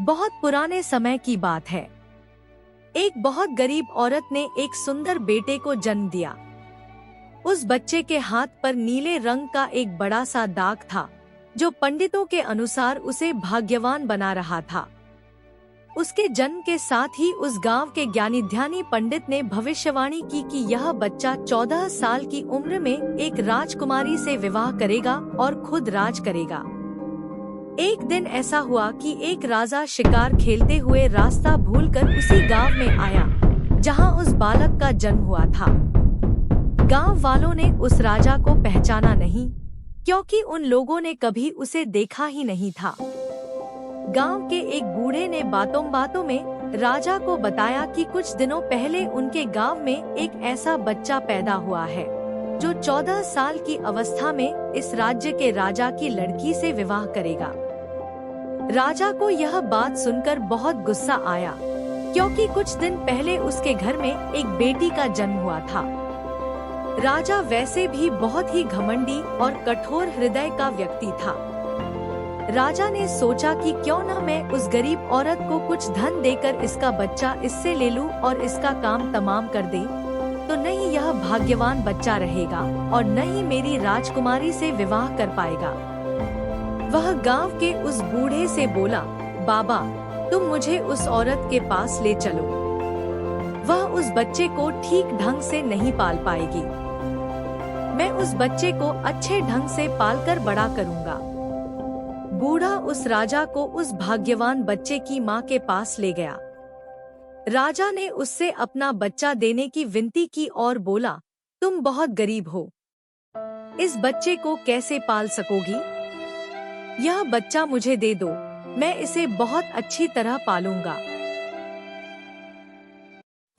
बहुत पुराने समय की बात है। एक बहुत गरीब औरत ने एक सुंदर बेटे को जन्म दिया। उस बच्चे के हाथ पर नीले रंग का एक बड़ा सा दाग था, जो पंडितों के अनुसार उसे भाग्यवान बना रहा था। उसके जन्म के साथ ही उस गांव के ज्ञानी ध्यानी पंडित ने भविष्यवाणी की कि यह बच्चा 14 साल की उम्र में एक राजकुमारी से विवाह करेगा और खुद राज करेगा। एक दिन ऐसा हुआ कि एक राजा शिकार खेलते हुए रास्ता भूलकर उसी गांव में आया, जहां उस बालक का जन्म हुआ था। गांव वालों ने उस राजा को पहचाना नहीं, क्योंकि उन लोगों ने कभी उसे देखा ही नहीं था। गांव के एक बूढ़े ने बातों बातों में राजा को बताया कि कुछ दिनों पहले उनके गांव में एक ऐसा बच्चा पैदा हुआ है, जो 14 साल की अवस्था में इस राज्य के राजा की लड़की से विवाह करेगा। राजा को यह बात सुनकर बहुत गुस्सा आया, क्योंकि कुछ दिन पहले उसके घर में एक बेटी का जन्म हुआ था। राजा वैसे भी बहुत ही घमंडी और कठोर हृदय का व्यक्ति था। राजा ने सोचा कि क्यों न मैं उस गरीब औरत को कुछ धन देकर इसका बच्चा इससे ले लूं और इसका काम तमाम कर दे, तो न ही यह भाग्यवान बच्चा रहेगा और न ही मेरी राजकुमारी से विवाह कर पाएगा। वह गांव के उस बूढ़े से बोला, बाबा, तुम मुझे उस औरत के पास ले चलो। वह उस बच्चे को ठीक ढंग से नहीं पाल पाएगी। मैं उस बच्चे को अच्छे ढंग से पालकर बड़ा करूंगा। बूढ़ा उस राजा को उस भाग्यवान बच्चे की मां के पास ले गया। राजा ने उससे अपना बच्चा देने की विनती की और बोला, तुम बहुत गरीब हो, इस बच्चे को कैसे पाल सकोगी? यह बच्चा मुझे दे दो, मैं इसे बहुत अच्छी तरह पालूंगा।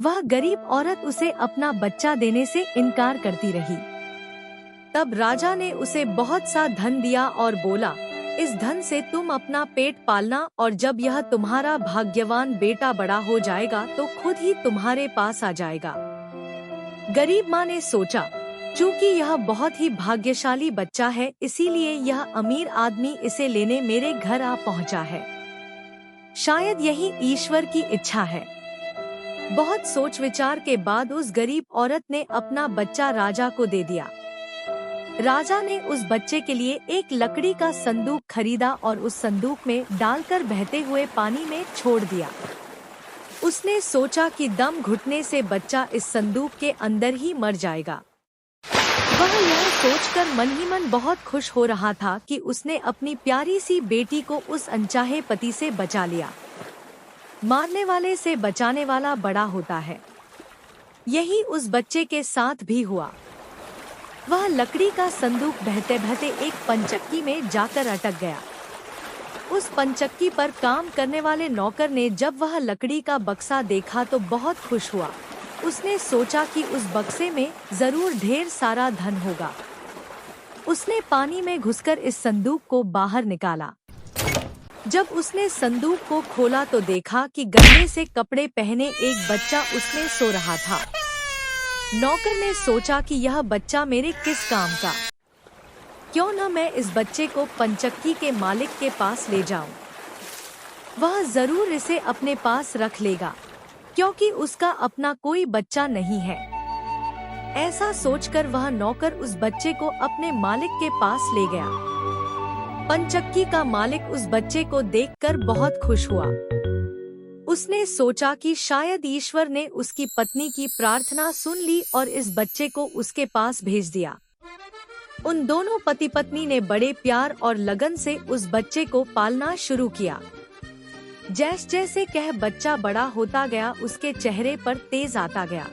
वह गरीब औरत उसे अपना बच्चा देने से इनकार करती रही। तब राजा ने उसे बहुत सा धन दिया और बोला, इस धन से तुम अपना पेट पालना और जब यह तुम्हारा भाग्यवान बेटा बड़ा हो जाएगा तो खुद ही तुम्हारे पास आ जाएगा। गरीब माँ ने सोचा, चूँकि यह बहुत ही भाग्यशाली बच्चा है, इसीलिए यह अमीर आदमी इसे लेने मेरे घर आ पहुँचा है। शायद यही ईश्वर की इच्छा है। बहुत सोच विचार के बाद उस गरीब औरत ने अपना बच्चा राजा को दे दिया। राजा ने उस बच्चे के लिए एक लकड़ी का संदूक खरीदा और उस संदूक में डालकर बहते हुए पानी में छोड़ दिया। उसने सोचा कि दम घुटने से बच्चा इस संदूक के अंदर ही मर जाएगा। वह यह सोचकर मन ही मन बहुत खुश हो रहा था कि उसने अपनी प्यारी सी बेटी को उस अनचाहे पति से बचा लिया। मारने वाले से बचाने वाला बड़ा होता है। यही उस बच्चे के साथ भी हुआ। वह लकड़ी का संदूक बहते बहते एक पंचक्की में जाकर अटक गया। उस पंचक्की पर काम करने वाले नौकर ने जब वह लकड़ी का बक्सा देखा तो बहुत खुश हुआ। उसने सोचा कि उस बक्से में जरूर ढेर सारा धन होगा। उसने पानी में घुसकर इस संदूक को बाहर निकाला। जब उसने संदूक को खोला तो देखा कि गंदे से कपड़े पहने एक बच्चा उसमें सो रहा था। नौकर ने सोचा कि यह बच्चा मेरे किस काम का, क्यों न मैं इस बच्चे को पंचक्की के मालिक के पास ले जाऊं। वह जरूर इसे अपने पास रख लेगा, क्योंकि उसका अपना कोई बच्चा नहीं है। ऐसा सोचकर वह नौकर उस बच्चे को अपने मालिक के पास ले गया। पंचक्की का मालिक उस बच्चे को देखकर बहुत खुश हुआ। उसने सोचा कि शायद ईश्वर ने उसकी पत्नी की प्रार्थना सुन ली और इस बच्चे को उसके पास भेज दिया। उन दोनों पति पत्नी ने बड़े प्यार और लगन से उस बच्चे को पालना शुरू किया। जैसे जैसे कह बच्चा बड़ा होता गया, उसके चेहरे पर तेज आता गया।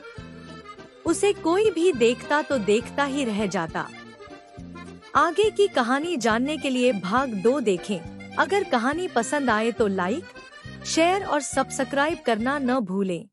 उसे कोई भी देखता तो देखता ही रह जाता। आगे की कहानी जानने के लिए भाग 2 देखें। अगर कहानी पसंद आए तो लाइक, शेयर और सब्सक्राइब करना न भूलें।